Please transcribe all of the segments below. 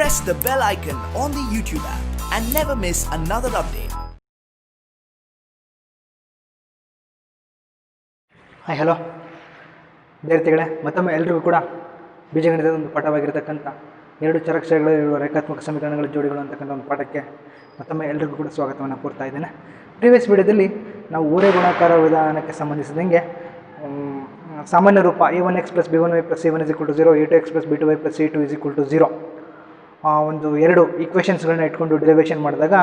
press the bell icon on the YouTube app and never miss another update. Hi hello ವಿದ್ಯಾರ್ಥಿಗಳೇ, ಮತ್ತೊಮ್ಮೆ ಎಲ್ರಿಗೂ ಕೂಡ ಬೀಜಗಣಿತದ ಒಂದು ಪಾಠವಾಗಿರತಕ್ಕಂಥ ಎರಡು ಚರಕ್ಷರಗಳಿರುವ ರೇಖಾತ್ಮಕ ಸಮೀಕರಣಗಳ ಜೋಡಿಗಳು ಅಂತಕ್ಕಂಥ ಒಂದು ಪಾಠಕ್ಕೆ ಮತ್ತೊಮ್ಮೆ ಎಲ್ರಿಗೂ ಕೂಡ ಸ್ವಾಗತವನ್ನು ಕೋರ್ತಾ ಇದ್ದೇನೆ. ಪ್ರೀವಿಯಸ್ ವಿಡಿಯೋದಲ್ಲಿ ನಾವು ಓರೆ ಗುಣಾಕಾರ ವಿಧಾನಕ್ಕೆ ಸಂಬಂಧಿಸಿದಂಗೆ ಸಾಮಾನ್ಯ ರೂಪ a1x + b1y + c1 = 0, a2x + b2y + c2 = 0 ಒಂದು ಎರಡು ಈಕ್ವೇಷನ್ಸ್ಗಳನ್ನ ಇಟ್ಕೊಂಡು ಡಿರೈವೇಷನ್ ಮಾಡಿದಾಗ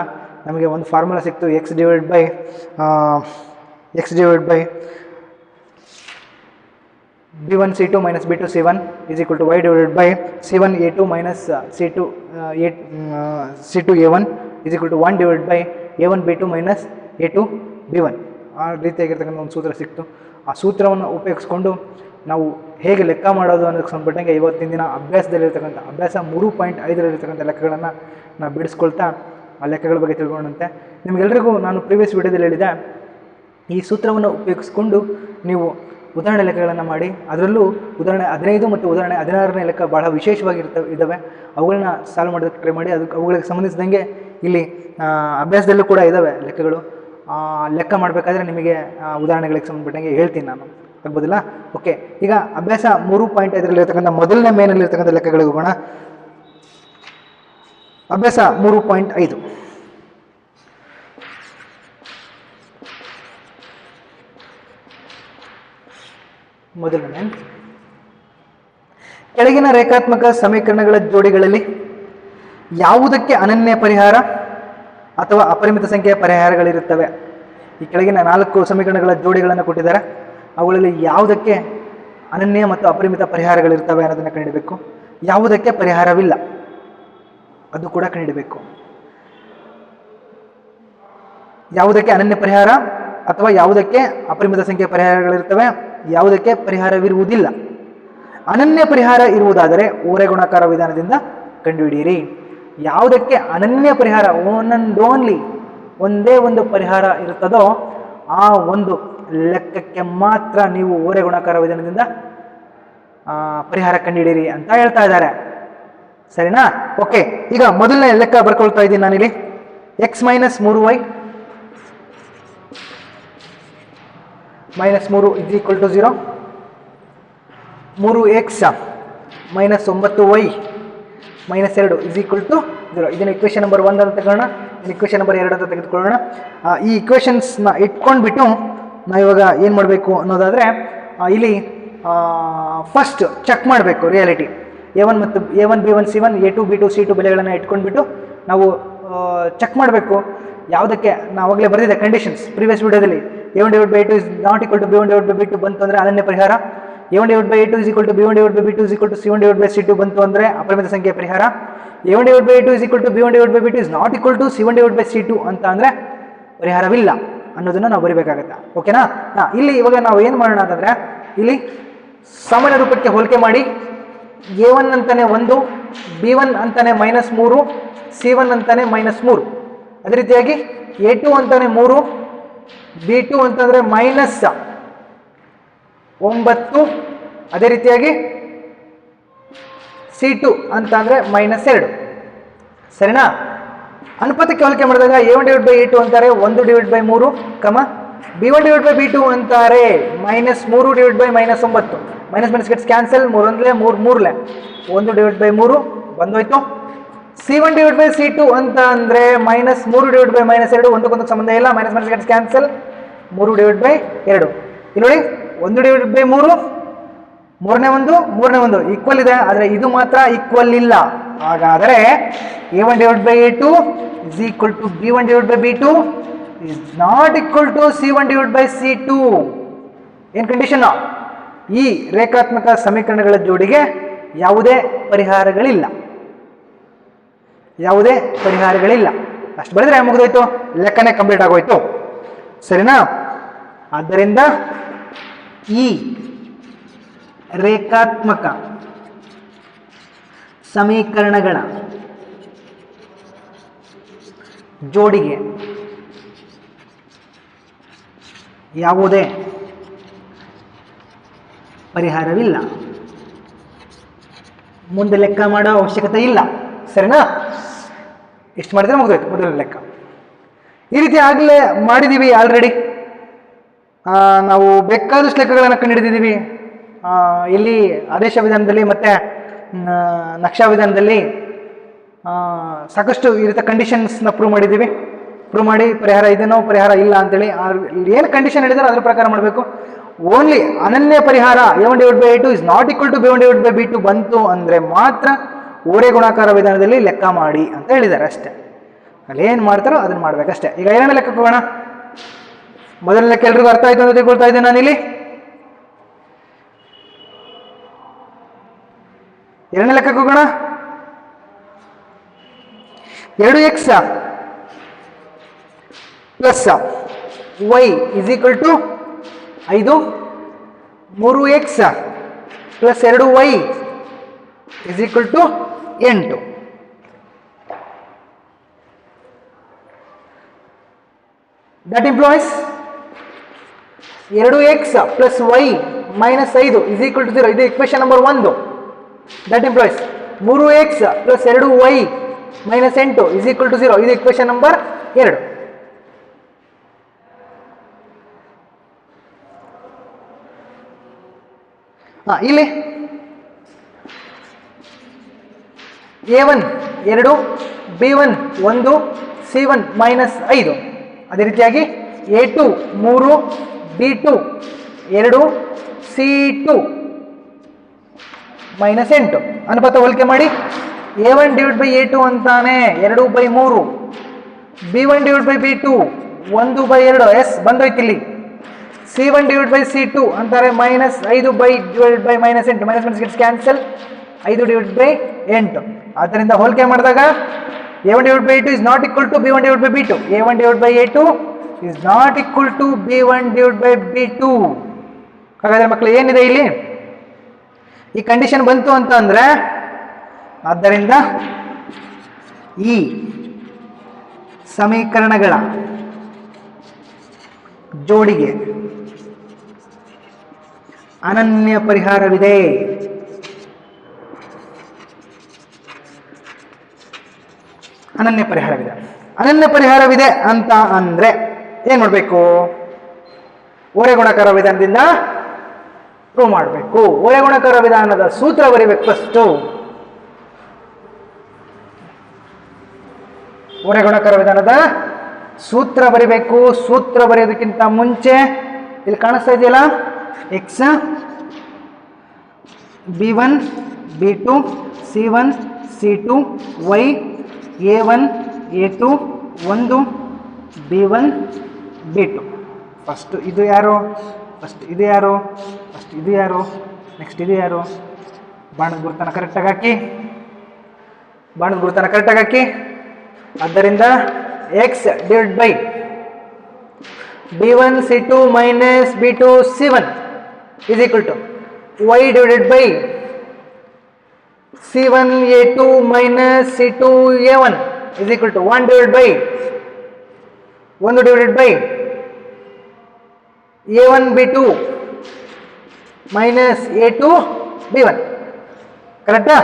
ನಮಗೆ ಒಂದು ಫಾರ್ಮುಲಾ ಸಿಕ್ತು. x divide by b1 c2 - b2 c1 = y divided by c1 a2 - c2 a1 = 1 divided by a1 b2 - a2 b1. ಆ ರೀತಿಯಾಗಿರ್ತಕ್ಕಂಥ ಒಂದು ಸೂತ್ರ ಸಿಕ್ತು. ಆ ಸೂತ್ರವನ್ನು ಉಪಯೋಗಿಸ್ಕೊಂಡು ನಾವು ಹೇಗೆ ಲೆಕ್ಕ ಮಾಡೋದು ಅನ್ನೋದಕ್ಕೆ ಸಂಬಂಧಪಟ್ಟಂಗೆ ಇವತ್ತಿನ ದಿನ ಅಭ್ಯಾಸದಲ್ಲಿರ್ತಕ್ಕಂಥ ಅಭ್ಯಾಸ 3.5ರಲ್ಲಿರ್ತಕ್ಕಂಥ ಲೆಕ್ಕಗಳನ್ನು ನಾವು ಬಿಡಿಸ್ಕೊಳ್ತಾ ಆ ಲೆಕ್ಕಗಳ ಬಗ್ಗೆ ತಿಳ್ಕೊಂಡಂತೆ. ನಿಮಗೆಲ್ಲರಿಗೂ ನಾನು ಪ್ರೀವಿಯಸ್ ವಿಡಿಯೋದಲ್ಲಿ ಹೇಳಿದೆ, ಈ ಸೂತ್ರವನ್ನು ಉಪಯೋಗಿಸ್ಕೊಂಡು ನೀವು ಉದಾಹರಣೆ ಲೆಕ್ಕಗಳನ್ನು ಮಾಡಿ, ಅದರಲ್ಲೂ ಉದಾಹರಣೆ 15 ಮತ್ತು ಉದಾಹರಣೆ 16ನೇ ಲೆಕ್ಕ ಬಹಳ ಇದ್ದಾವೆ. ಅವುಗಳನ್ನ ಸಾಲ್ವ್ ಮಾಡೋದಕ್ಕೆ ಟ್ರೈ ಮಾಡಿ. ಅವುಗಳಿಗೆ ಸಂಬಂಧಿಸಿದಂಗೆ ಇಲ್ಲಿ ಅಭ್ಯಾಸದಲ್ಲೂ ಕೂಡ ಇದ್ದಾವೆ ಲೆಕ್ಕಗಳು. ಲೆಕ್ಕ ಮಾಡಬೇಕಾದ್ರೆ ನಿಮಗೆ ಉದಾಹರಣೆಗಳಿಗೆ ಸಂಬಂಧಪಟ್ಟಂಗೆ ಹೇಳ್ತೀನಿ ನಾನು, ಆಗ್ಬೋದಿಲ್ಲ? ಓಕೆ, ಈಗ ಅಭ್ಯಾಸ 3.5ರಲ್ಲಿರ್ತಕ್ಕಂಥ ಮೊದಲನೇ ಮೇನಲ್ಲಿರ್ತಕ್ಕಂಥ ಲೆಕ್ಕಗಳಿಗೆ ಹೋಗೋಣ. ಅಭ್ಯಾಸ 3.5. ಮೊದಲನೇ, ಕೆಳಗಿನ ರೇಖಾತ್ಮಕ ಸಮೀಕರಣಗಳ ಜೋಡಿಗಳಲ್ಲಿ ಯಾವುದಕ್ಕೆ ಅನನ್ಯ ಪರಿಹಾರ ಅಥವಾ ಅಪರಿಮಿತ ಸಂಖ್ಯೆಯ ಪರಿಹಾರಗಳಿರುತ್ತವೆ? ಈ ಕೆಳಗಿನ 4 ಸಮೀಕರಣಗಳ ಜೋಡಿಗಳನ್ನು ಕೊಟ್ಟಿದ್ದಾರೆ. ಅವುಗಳಲ್ಲಿ ಯಾವುದಕ್ಕೆ ಅನನ್ಯ ಮತ್ತು ಅಪರಿಮಿತ ಪರಿಹಾರಗಳಿರ್ತವೆ ಅನ್ನೋದನ್ನು ಕಂಡುಹಿಡಬೇಕು. ಯಾವುದಕ್ಕೆ ಪರಿಹಾರವಿಲ್ಲ ಅದು ಕೂಡ ಕಂಡುಹಿಡಬೇಕು. ಯಾವುದಕ್ಕೆ ಅನನ್ಯ ಪರಿಹಾರ ಅಥವಾ ಯಾವುದಕ್ಕೆ ಅಪರಿಮಿತ ಸಂಖ್ಯೆಯ ಪರಿಹಾರಗಳಿರ್ತವೆ, ಯಾವುದಕ್ಕೆ ಪರಿಹಾರವಿರುವುದಿಲ್ಲ. ಅನನ್ಯ ಪರಿಹಾರ ಇರುವುದಾದರೆ ಓರೆ ಗುಣಾಕಾರ ವಿಧಾನದಿಂದ ಕಂಡುಹಿಡಿಯಿರಿ. ಯಾವುದಕ್ಕೆ ಅನನ್ಯ ಪರಿಹಾರ, ಒನ್ ಅಂಡ್ ಓನ್ಲಿ ಒಂದೇ ಒಂದು ಪರಿಹಾರ ಇರುತ್ತದೋ ಆ ಒಂದು ಲೆಕ್ಕಕ್ಕೆ ಮಾತ್ರ ನೀವು ಓರೆ ಗುಣಾಕಾರ ವಿಧಾನದಿಂದ ಪರಿಹಾರ ಕಂಡುಹಿಡಿಯಿರಿ ಅಂತ ಹೇಳ್ತಾ ಇದ್ದಾರೆ. ಸರಿನಾ? ಓಕೆ, ಈಗ ಮೊದಲನೇ ಲೆಕ್ಕ ಬರ್ಕೊಳ್ತಾ ಇದ್ದೀನಿ ನಾನಿಲ್ಲಿ. x - 3y - 3 = 0, 3x - 9y - 2 = 0. ಇದನ್ನು ಇಕ್ವೇಷನ್ ನಂಬರ್ 1 ಅಂತ ತಗೊಳ್ಳೋಣ, ಇಕ್ವೇಷನ್ ನಂಬರ್ 2 ಅಂತ ತೆಗೆದುಕೊಳ್ಳೋಣ. ಈ ಇಕ್ವೇಷನ್ಸ್ನ ಇಟ್ಕೊಂಡ್ಬಿಟ್ಟು ನಾವಿವಾಗ ಏನು ಮಾಡಬೇಕು ಅನ್ನೋದಾದರೆ, ಇಲ್ಲಿ ಫಸ್ಟ್ ಚೆಕ್ ಮಾಡಬೇಕು reality. a1 b1 c1 a2 b2 c2 ಬೆಲೆಗಳನ್ನು ಇಟ್ಕೊಂಡ್ಬಿಟ್ಟು ನಾವು ಚೆಕ್ ಮಾಡಬೇಕು. ಯಾವುದಕ್ಕೆ ನಾವಾಗಲೇ ಬರೆದಿದೆ ಕಂಡೀಷನ್ಸ್ ಪ್ರೀವಿಯಸ್ ವಿಡಿಯೋದಲ್ಲಿ. a1/a2 is not equal to b1/b2 ಬಂತು ಅಂದರೆ ಅನನ್ಯ ಪರಿಹಾರ. a1/a2 = b1/b2 = c1/c2 ಬಂತು ಅಂದರೆ ಅಪರಿಮಿತ ಸಂಖ್ಯೆಯ ಪರಿಹಾರ. a1/a2 = b1/b2 is not equal to c1/c2 ಅಂತ ಅಂದರೆ ಪರಿಹಾರವಿಲ್ಲ ಅನ್ನೋದನ್ನು ನಾವು ಬರಿಬೇಕಾಗತ್ತೆ. ಓಕೆನಾ? ಇಲ್ಲಿ ಇವಾಗ ನಾವು ಏನು ಮಾಡೋಣ ಅಂತಂದರೆ, ಇಲ್ಲಿ ಸಾಮಾನ್ಯ ರೂಪಕ್ಕೆ ಹೋಲಿಕೆ ಮಾಡಿ a1 ಅಂತಾನೆ 1, b1 ಅಂತಾನೆ -3, c1 ಅಂತಾನೆ -3. ಅದೇ ರೀತಿಯಾಗಿ a2 ಅಂತಾನೆ 3, b2 ಅಂತಂದರೆ -9, ಅದೇ ರೀತಿಯಾಗಿ c2 ಅಂತ ಅಂದರೆ -2. ಸರಿನಾ? ಅನುಪಾತಕ್ಕೆ ಹೋಲಿಕೆ ಮಾಡಿದಾಗ a1/a2 ಅಂತಾರೆ 1/3, b1/b2 ಅಂತಾರೆ -3/-9. Minus gets cancel, 3 3 1/3 ಬಂದೋಯ್ತು. c1/c2 ಅಂತ ಅಂದರೆ -3/-2, ಒಂದಕ್ಕೊಂದಕ್ಕೆ ಸಂಬಂಧ ಇಲ್ಲ. Minus gets cancel, 3/2. ಇಲ್ಲಿ ನೋಡಿ, 1/3, ಮೂರನೇ ಒಂದು ಈಕ್ವಲ್ ಇದೆ, ಆದರೆ ಇದು ಮಾತ್ರ ಈಕ್ವಲ್ ಇಲ್ಲ. ಹಾಗಾದರೆ a1/a2 = b1/b2 is not equal to c1/c2. ಏನು ಕಂಡೀಷನ್? ಈ ರೇಖಾತ್ಮಕ ಸಮೀಕರಣಗಳ ಜೋಡಿಗೆ ಯಾವುದೇ ಪರಿಹಾರಗಳಿಲ್ಲ. ಅಷ್ಟು ಬರೆದ್ರೆ ಮುಗಿದೋಯ್ತು, ಲೆಕ್ಕನೇ ಕಂಪ್ಲೀಟ್ ಆಗೋಯ್ತು. ಸರಿನಾ? ಆದ್ದರಿಂದ ಈ ರೇಖಾತ್ಮಕ ಸಮೀಕರಣಗಳ ಜೋಡಿಗೆ ಯಾವುದೇ ಪರಿಹಾರವಿಲ್ಲ. ಮುಂದೆ ಲೆಕ್ಕ ಮಾಡೋ ಅವಶ್ಯಕತೆ ಇಲ್ಲ. ಸರಿನಾ? ಇಷ್ಟು ಮಾಡಿದ್ರೆ ಮುಗಿದೋಯ್ತು ಮೊದಲ ಲೆಕ್ಕ. ಈ ರೀತಿ ಆಗಲೇ ಮಾಡಿದ್ದೀವಿ ಆಲ್ರೆಡಿ. ನಾವು ಬೇಕಾದಷ್ಟು ಲೆಕ್ಕಗಳನ್ನು ಕಂಡುಹಿಡಿದಿದ್ದೀವಿ. ಇಲ್ಲಿ ಆದೇಶ ವಿಧಾನದಲ್ಲಿ ಮತ್ತು ನಕ್ಷಾ ವಿಧಾನದಲ್ಲಿ ಸಾಕಷ್ಟು ಈ ರೀತಿ ಕಂಡೀಷನ್ಸ್ನ ಪ್ರೂವ್ ಮಾಡಿದ್ದೀವಿ. ಪ್ರೂವ್ ಮಾಡಿ ಪರಿಹಾರ ಇದೆನೋ ಪರಿಹಾರ ಇಲ್ಲ ಅಂತೇಳಿ ಏನು ಕಂಡೀಷನ್ ಹೇಳಿದಾರೋ ಅದ್ರ ಪ್ರಕಾರ ಮಾಡಬೇಕು. ಓನ್ಲಿ ಅನನ್ಯ ಪರಿಹಾರ a1/a2 is not equal to b1/b2 ಬಂತು ಅಂದರೆ ಮಾತ್ರ ಓರೆ ಗುಣಾಕಾರ ವಿಧಾನದಲ್ಲಿ ಲೆಕ್ಕ ಮಾಡಿ ಅಂತ ಹೇಳಿದ್ದಾರೆ ಅಷ್ಟೇ. ಅಲ್ಲಿ ಏನು ಮಾಡ್ತಾರೋ ಅದನ್ನು ಮಾಡ್ಬೇಕಷ್ಟೇ. ಈಗ ಎರಡನೇ ಲೆಕ್ಕಕ್ಕೆ ಹೋಗೋಣ. ಮೊದಲ ಲೆಕ್ಕ ಎಲ್ರಿಗೂ ಅರ್ಥ ಆಯ್ತು ಅಂತ ತಿಳ್ಕೊಳ್ತಾ ಇದ್ದೇನೆ ನಾನಿಲ್ಲಿ. ಎರಡನೇ ಲೆಕ್ಕಕ್ಕೆ ಹೋಗೋಣ. 2x plus y is equal to 5, 3x plus 2y is equal to 8. That implies 2x plus y minus 5 is equal to 0. ಇದು equation number 1. That implies 3x plus 2y minus 8 is equal to 0. ಇದು equation number 2. ಇಲ್ಲಿ a1 2, b1 1, c1 minus 5. ಅದೇ ರೀತಿಯಾಗಿ a2 3, b2 2, c2 minus 8. ಅನುಪಾತ ಹೋಲಿಕೆ ಮಾಡಿ a1/a2 ಅಂತಾನೆ 2/3, b1/b2 1/2. S ಬಂದೋಯ್ತು ಇಲ್ಲಿ. c1/c2 ಅಂತಾರೆ ಮೈನಸ್ 5/8. Minus gets cancel. 5/8. ಆದ್ದರಿಂದ ಹೋಲಿಕೆ ಮಾಡಿದಾಗ a1/a2 is not equal to b1/b2. a1/a2 is not equal to b1/b2. ಹಾಗಾದ್ರೆ ಮಕ್ಕಳು ಏನಿದೆ ಇಲ್ಲಿ? ಈ ಕಂಡೀಷನ್ ಬಂತು ಅಂತ ಅಂದ್ರೆ ಆದ್ದರಿಂದ ಈ ಸಮೀಕರಣಗಳ ಜೋಡಿಗೆ ಅನನ್ಯ ಪರಿಹಾರವಿದೆ. ಅನನ್ಯ ಪರಿಹಾರವಿದೆ ಅಂತ ಅಂದ್ರೆ ಏನ್ ಮಾಡಬೇಕು? ಓರೆ ಗುಣಾಕಾರ ವಿಧಾನದಿಂದ ಪ್ರೂವ್ ಮಾಡಬೇಕು. ಓರೆ ಗುಣಾಕಾರ ವಿಧಾನದ ಸೂತ್ರ ಬರೀಬೇಕು ಫಸ್ಟ್. ಓರೆ ಗುಣಾಕಾರ ವಿಧಾನದ ಸೂತ್ರ ಬರಿಬೇಕು. ಸೂತ್ರ ಬರೆಯೋದಕ್ಕಿಂತ ಮುಂಚೆ ಇಲ್ಲಿ ಕಾಣಿಸ್ತಾ ಇದೆಯಲ್ಲ, x b1 b2 c1 c2 y a1 a2 1 b1 b2. First ಇದು ಯಾರು? ಫಸ್ಟ್ ಇದು ಯಾರು? ಫಸ್ಟ್ ಇದು ಯಾರು? ನೆಕ್ಸ್ಟ್ ಇದು ಯಾರು? ಬಾಣದ ಗುರುತನ ಕರೆಕ್ಟಾಗಿ ಹಾಕಿ. ಆದ್ದರಿಂದ x divide by b1 c2 minus b2 c1 is equal to y divided by c1 a2 minus c2 a1 is equal to 1 divided by a1 b2 minus a2 b1. ಕರೆಕ್ಟಾ?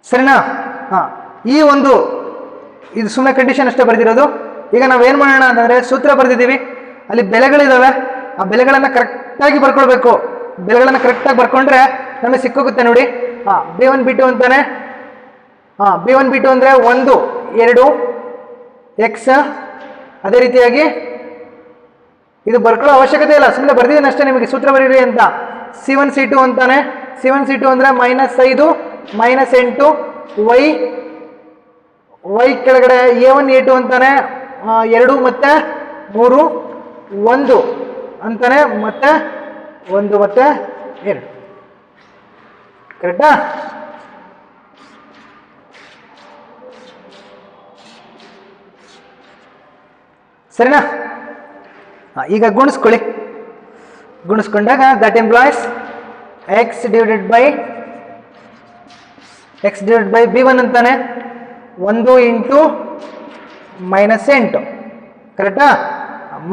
ಸರಿನಾ? ಈ ಒಂದು ಇದು ಸುಮ್ಮನೆ ಕಂಡೀಷನ್ ಅಷ್ಟೇ ಬರೆದಿರೋದು. ಈಗ ನಾವೇನು ಮಾಡೋಣ ಅಂತಂದರೆ ಸೂತ್ರ ಬರೆದಿದ್ದೀವಿ, ಅಲ್ಲಿ ಬೆಲೆಗಳಿದ್ದಾವೆ. ಆ ಬೆಲೆಗಳನ್ನು ಕರೆಕ್ಟಾಗಿ ಬರ್ಕೊಳ್ಬೇಕು. ಬೆಲೆಗಳನ್ನು ಕರೆಕ್ಟಾಗಿ ಬರ್ಕೊಂಡ್ರೆ ನಮಗೆ ಸಿಕ್ಕೋಗುತ್ತೆ ನೋಡಿ. b1 b2 ಅಂತಾನೆ. b1 b2 ಅಂದರೆ 1 2 x. ಅದೇ ರೀತಿಯಾಗಿ ಇದು ಬರ್ಕೊಳ್ಳೋ ಅವಶ್ಯಕತೆ ಇಲ್ಲ, ಸುಮ್ಮನೆ ಬರ್ದಿದ್ದೀನಿ ಅಷ್ಟೇ ನಿಮಗೆ ಸೂತ್ರ ಬರೀರಿ ಅಂತ. c1 c2 ಅಂತಾನೆ. c1 c2 ಅಂದರೆ ಮೈನಸ್ 5 ಮೈನಸ್ 8 y ಕೆಳಗಡೆ a1 a2 ಅಂತಾನೆ 2 ಮತ್ತೆ 3 1 ಅಂತಾನೆ ಮತ್ತೆ 1 ಮತ್ತೆ 2. ಕರೆಕ್ಟಾ? ಸರಿನಾ? ಈಗ ಗುಣಿಸ್ಕೊಂಡಾಗ that implies x divided by b1 ಅಂತಾನೆ 1 ಇಂಟು ಮೈನಸ್ 8. ಕರೆಕ್ಟಾ?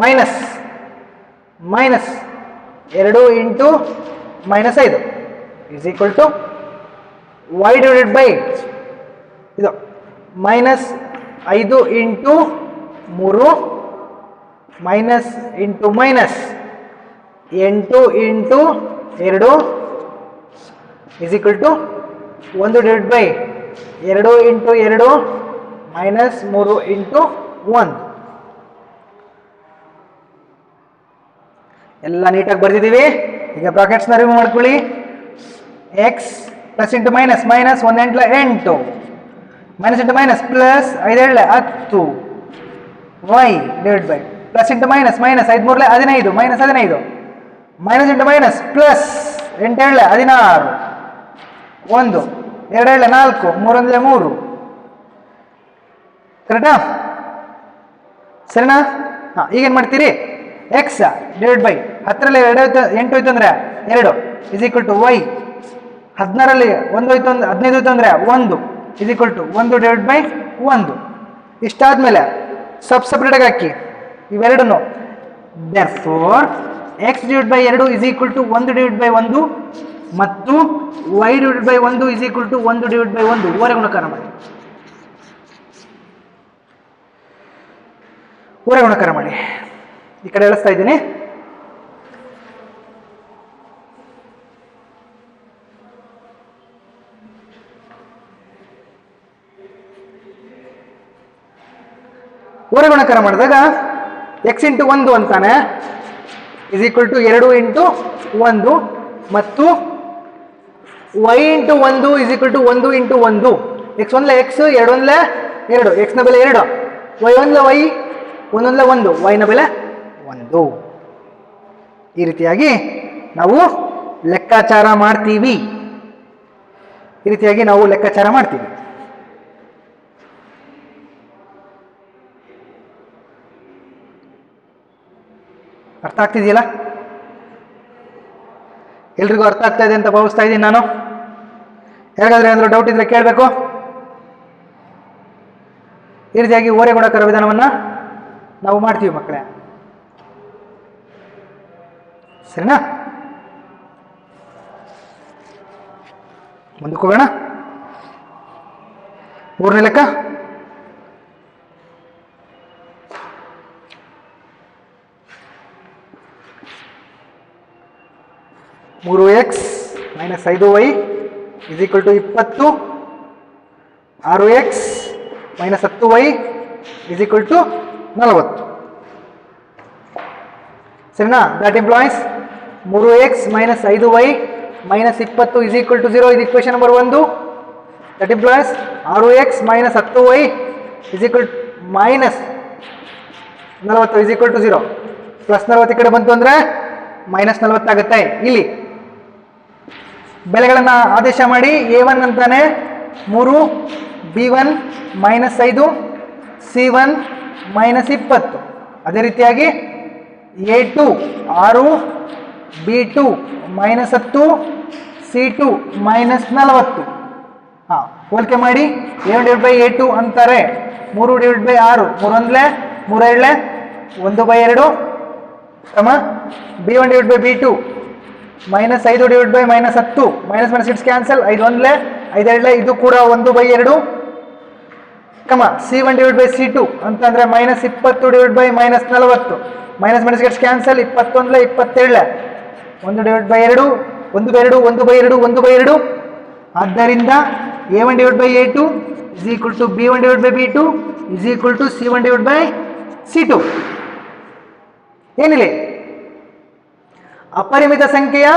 Minus 2 into -5 is equal to y divided by ಇದು -5 into 3 minus into minus 8 into 2 is equal to 1 divide by 2 into 2 minus 3 into 1. ಎಲ್ಲ ನೀಟಾಗಿ ಬರ್ದಿದ್ದೀವಿ. ಈಗ ಬ್ರಾಕೆಟ್ಸ್ನ ರಿಮೂವ್ ಮಾಡ್ಕೊಳ್ಳಿ. X plus into minus minus 1 ಎಂಟ್ಲ 8 minus into minus plus 5 ಏಳ್ಲೆ 10 y divide by plus into minus minus 5 ಮೂರ್ಲೆ 15 minus 15 minus into minus plus 8 ಏಳ್ಲೆ 16 1 2 ಏಳ್ಲೆ 4 3 ಒಂದ್ಲೆ 3 ಕರೆಕ್ಟಾ? ಸರಿನಾ? ಹಾಂ, ಈಗೇನು ಮಾಡ್ತೀರಿ? ಎಕ್ಸ್ ಡಿವೈಡ್ ಬೈ 10ರಲ್ಲಿ 8 ಹೋಯ್ತು ಅಂದರೆ 2 ಇಸ್ ಈಕ್ವಲ್ ಟು ವೈ 16ರಲ್ಲಿ 1 ಹೋಯ್ತು ಅಂದ್ರೆ 15 ಹೋಯ್ತು ಅಂದರೆ 1 is equal to 1 divide by 1. ಇಷ್ಟಾದ್ಮೇಲೆ ಸಪ್ರೇಟಾಗಿ ಹಾಕಿ ಇವೆರಡನ್ನು. Therefore x divide by 2 is equal to 1 divide by 1 ಮತ್ತು y divide by 1 is equal to 1 divide by 1 ಓರೆ ಗುಣಕಾರ ಮಾಡಿ. ಓರೆ ಗುಣಕಾರ ಮಾಡಿ. ಈ ಕಡೆ ಎಳಿಸ್ತಾ ಇದ್ದೀನಿ. ಓರೆ ಗುಣಕಾರ ಮಾಡಿದಾಗ ಎಕ್ಸ್ ಇಂಟು 1 ಅಂತಾನೆ ಇಸ್ ಈಕ್ವಲ್ ಟು 2 ಇಂಟು 1 ಮತ್ತು y into 1 is equal to 1 into 1. X ಒಂದ್ಲೆ ಎಕ್ಸ್ 2 ಒಂದ್ಲೆ 2 ಎಕ್ಸ್ನ ಬೆಲೆ 2 ವೈ ಒಂದ್ಲೆ ವೈ 1 ಒಂದ್ಲೆ 1 ವೈನ ಬೆಲೆ 1. ಈ ರೀತಿಯಾಗಿ ನಾವು ಲೆಕ್ಕಾಚಾರ ಮಾಡ್ತೀವಿ. ಅರ್ಥ ಆಗ್ತಿದೆಯಲ್ಲ? ಎಲ್ರಿಗೂ ಅರ್ಥ ಆಗ್ತಾ ಇದೆ ಅಂತ ಭಾವಿಸ್ತಾ ಇದ್ದೀನಿ ನಾನು. ಯಾರಿಗಾದ್ರೆ ಏನಾದರೂ ಡೌಟ್ ಇದ್ರೆ ಕೇಳಬೇಕು. ಈ ರೀತಿಯಾಗಿ ಓರೆ ಗುಣಕಾರ ವಿಧಾನವನ್ನು ನಾವು ಮಾಡ್ತೀವಿ ಮಕ್ಕಳೇ. ಸರಿನಾ? ಮುಂದಕ್ಕೆ ಹೋಗೋಣ. 3ನೇ ಲೆಕ್ಕ. ಮೂರು x minus 5y is equal to 20. 6x minus 10y is equal to 40. ಸರಿನಾ? That implies 3x minus 5y minus 20 is equal to 0. ಇದು equation number 1. That implies 6x minus 10y is equal minus 40 is equal to 0. Plus 40 ಈ ಕಡೆ ಬಂತು ಅಂದರೆ minus 40 ಆಗುತ್ತೆ. ಇಲ್ಲಿ ಬೆಲೆಗಳನ್ನು ಆದೇಶ ಮಾಡಿ. a1 ಅಂತಾನೆ 3, b1 ಮೈನಸ್ 5, c1 ಮೈನಸ್ 20. ಅದೇ ರೀತಿಯಾಗಿ a2 6, b2 minus 10, c2 minus 40. ಹಾಂ, ಹೋಲಿಕೆ ಮಾಡಿ. a1 ಡಿವೈಡ್ ಬೈ a2 ಅಂತಾರೆ 3 ಡಿವೈಡ್ ಬೈ 6 3 ಒಂದ್ಲೆ 3 ಎರಡ್ಲೆ 1/2 b1 divide by b2 minus 5 divide by minus 10 minus minus it's cancel 5 ಒಂದ್ಲೆ 5 ಎರಡ್ಲೆ ಇದು ಕೂಡ 1/2 c1 ಡಿವೈಡ್ ಬೈ c2 ಅಂತಂದ್ರೆ minus 20 divide by minus 40 minus minus it's cancel 21 27 1 divide by 2 1/2 ಆದ್ದರಿಂದ a1 divide by a2 is equal to b1 divide by b2 is equal to c1 divide by c2. ಏನಿಲ್ಲ, ಅಪರಿಮಿತ ಸಂಖ್ಯೆಯ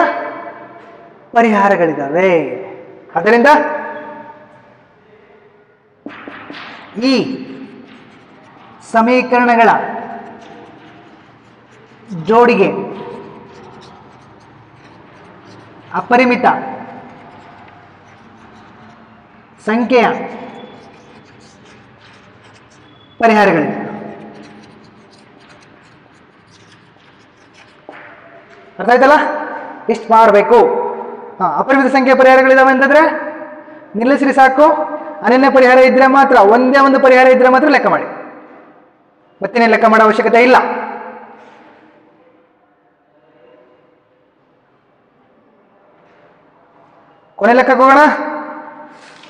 ಪರಿಹಾರಗಳಿದ್ದಾವೆ. ಆದ್ದರಿಂದ ಈ ಸಮೀಕರಣಗಳ ಜೋಡಿಗೆ ಅಪರಿಮಿತ ಸಂಖ್ಯೆಯ ಪರಿಹಾರಗಳಿವೆ. ಅರ್ಥ ಆಯ್ತಲ್ಲ? ಇಷ್ಟು ಮಾಡಬೇಕು. ಅಪರಿಮಿತ ಸಂಖ್ಯೆಯ ಪರಿಹಾರಗಳಿದಾವೆ ಅಂತಂದ್ರೆ ನಿಲ್ಲಿಸ್ರಿ ಸಾಕು. ಅನನ್ಯ ಪರಿಹಾರ ಇದ್ರೆ ಮಾತ್ರ, ಒಂದೇ ಒಂದು ಪರಿಹಾರ ಇದ್ರೆ ಮಾತ್ರ ಲೆಕ್ಕ ಮಾಡಿ. ಮತ್ತೇನೇ ಲೆಕ್ಕ ಮಾಡೋ ಅವಶ್ಯಕತೆ ಇಲ್ಲ. ಕೊನೆ ಲೆಕ್ಕ ಹೋಗೋಣ.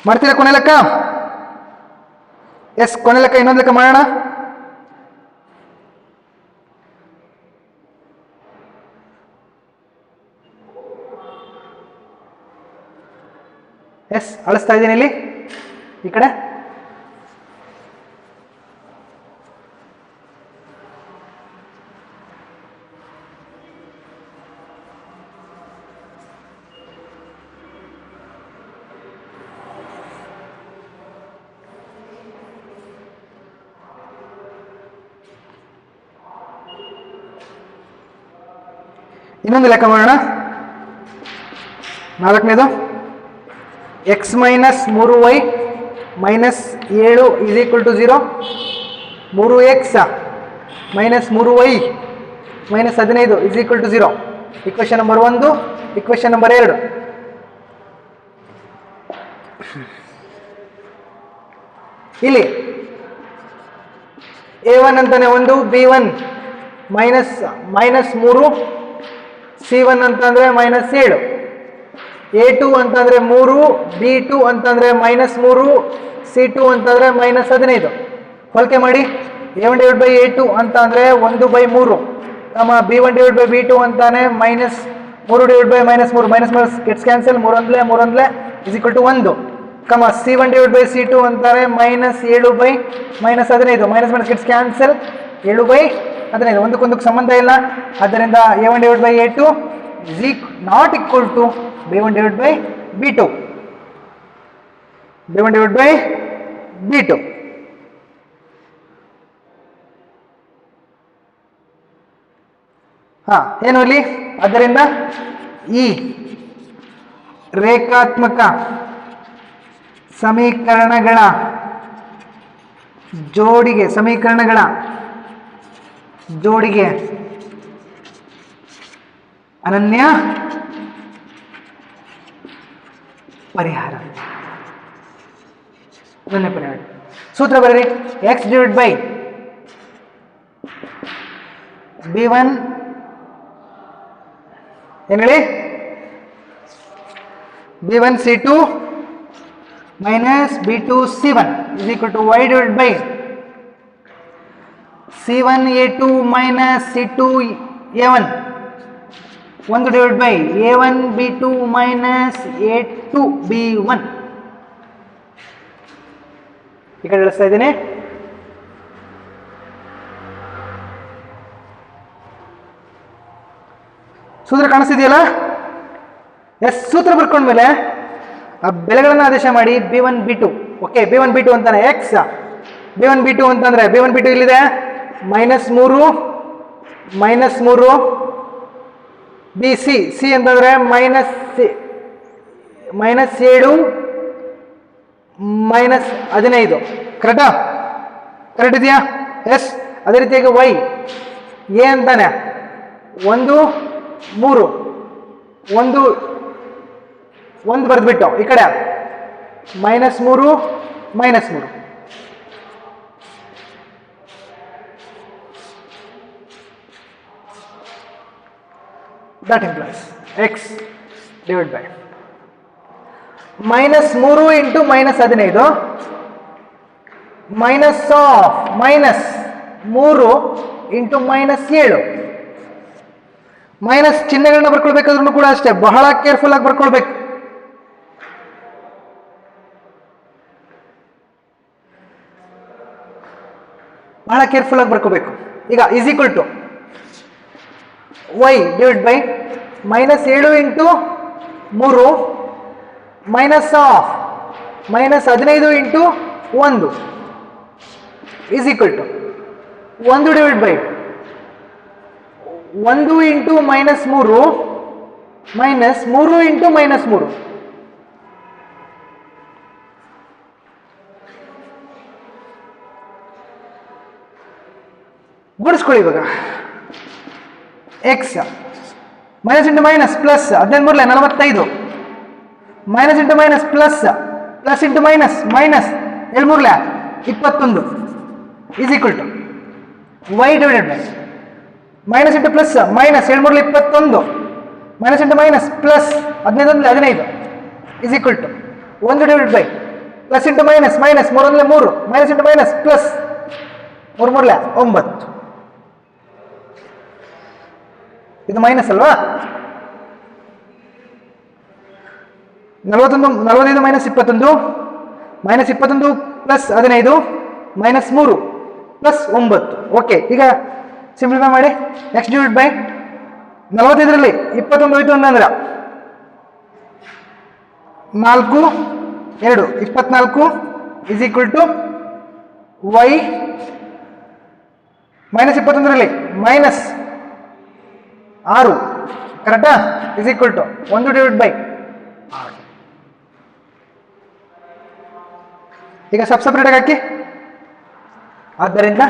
ಮಾಡ್ತೀರಾ ಕೊನೆ ಲೆಕ್ಕ? ಎಸ್, ಕೊನೆ ಲೆಕ್ಕ ಇನ್ನೊಂದು ಲೆಕ್ಕ ಮಾಡೋಣ. ಎಸ್, ಅಳಿಸ್ತಾ ಇದ್ದೀನಿ ಇಲ್ಲಿ ಈ ಕಡೆ. ಇನ್ನೊಂದು ಲೆಕ್ಕ ಮಾಡೋಣ. 4ನೇದು x minus 3y minus 7 is equal to 0. 3x minus 3y minus 15 is equal to 0. Equation number 1. Equation number 2. ಇಲ್ಲಿ a1 ಅಂತಾನೆ 1, b1 ಮೈನಸ್ 3, c1 ಅಂತಂದ್ರೆ ಮೈನಸ್ 7, a2 ಅಂತಂದ್ರೆ 3, b2 ಅಂತಂದ್ರೆ ಮೈನಸ್ 3, c2 ಅಂತಂದ್ರೆ ಮೈನಸ್ 15. ಹೋಲಿಕೆ ಮಾಡಿ. a1/a2 ಅಂತ ಅಂದ್ರೆ 1/3, b1/b2 ಅಂತಾನೆ minus 3/-3, minus gets cancel, 3 1 is equal to 1, c1/c2 ಅಂತಾರೆ ಮೈನಸ್ 7/-15, ಮೈನಸ್ ಗೆಟ್ಸ್ ಕ್ಯಾನ್ಸಲ್, 7/15, ಒಂದಕ್ಕೊಂದಕ್ಕೆ ಸಂಬಂಧ ಇಲ್ಲ. ಆದ್ದರಿಂದ a1/a2 not equal to b1/b2. b1/b2. ಏನು ಇಲ್ಲಿ? ಆದ್ದರಿಂದ ಈ ರೇಖಾತ್ಮಕ ಸಮೀಕರಣಗಳ ಜೋಡಿಗೆ ಅನನ್ಯ ಪರಿಹಾರ. ಸೂತ್ರ ಬರೀರಿ. x ಡಿವೈಡ್ ಬೈ b1 ಏನು ಹೇಳಿ? b1 c2 minus b2 c1 is equal to y divide by c1 a2 minus c2 a1, 1 divide by a1 b2 minus a2 b1. ಈ ಕಡೆ ಇಳಿಸ್ತಾ ಇದ್ದೀನಿ. ಸೂತ್ರ ಕಾಣಿಸ್ತಿದೆಯಲ್ಲ? ಎಸ್, ಸೂತ್ರ ಬರ್ಕೊಂಡ್ಮೇಲೆ ಆ ಬೆಲೆಗಳನ್ನು ಆದೇಶ ಮಾಡಿ. b1 b2, okay, b1 b2 ಅಂತಾನೆ x, b1 b2 ಅಂತಂದ್ರೆ b1 b2 ಇಲ್ಲಿದೆ -3 bc, c ಅಂತಂದ್ರೆ -7 -15, ಕರೆಕ್ಟಾ? ಕರೆಕ್ಟ್ ಇದೆಯಾ? ಎಸ್. ಅದೇ ರೀತಿಯಾಗಿ y a ಅಂತಾನೆ 1 3 1 ಬರೆದ್ಬಿಟ್ಟು ಈ ಕಡೆ -3 that implies x divided by -3 into -15 minus of -3 into -7. Minus ಚಿಹ್ನೆಗಳನ್ನ ಬರ್ಕೊಳ್ಬೇಕಾದ್ರೂ ಕೂಡ ಅಷ್ಟೇ ಬಹಳ ಕೇರ್ಫುಲ್ ಆಗಿ ಬರ್ಕೊಳ್ಬೇಕು. ಬಹಳ ಕೇರ್ಫುಲ್ ಆಗಿ ಬರ್ಕೋಬೇಕು. ಈಗ is equal to y divide by -7 into 3 minus of -15 into 1 is equal to 1 divide by 1 into -3 minus 3 into -3. ಗುಣಿಸ್ಕೊಳ್ಳಿ ಇವಾಗ. X minus into minus plus 15 45, minus into minus plus into minus 7 21 is equal to y divided by minus into plus minus 7 21 minus into minus plus 15 15 is equal to 1 divide by plus into minus minus 3 3 minus into minus plus 3 3 9. ಇದು minus ಅಲ್ವಾ? 45 minus 21 minus 21 plus 15 minus 3 plus 9. Okay, ಈಗ simplify ಮಾಡಿ. Next divide by 45ರಲ್ಲಿ 21 ಹೋಯ್ತು ಅಂತಂದ್ರೆ 4 2 24 is equal to y minus 21ರಲ್ಲಿ minus 6 ಕರೆಕ್ಟಾ is equal to 1 divide by 6. ಈಗ ಸಪ್ರೇಟ್ ಆಗಿ ಹಾಕಿ. ಆದ್ದರಿಂದ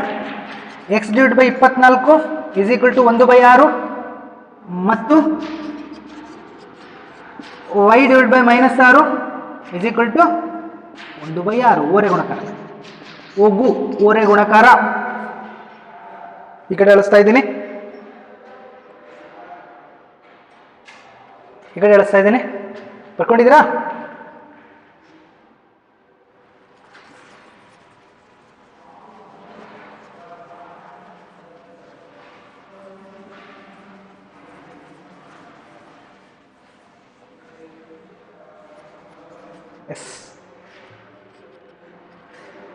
x divide by 24 is equal to 1/6 ಮತ್ತು y divide by minus 6 is equal to 1/6. ಓರೆ ಗುಣಕಾರ, ಒಗ್ಗು ಓರೆ ಗುಣಕಾರ. ಈ ಕಡೆ ಎಳಿಸ್ತಾ ಇದ್ದೀನಿ, ಈ ಕಡೆ ಎಳಿಸ್ತಾ ಇದ್ದೀನಿ. ಬರ್ಕೊಂಡಿದ್ದೀರಾ?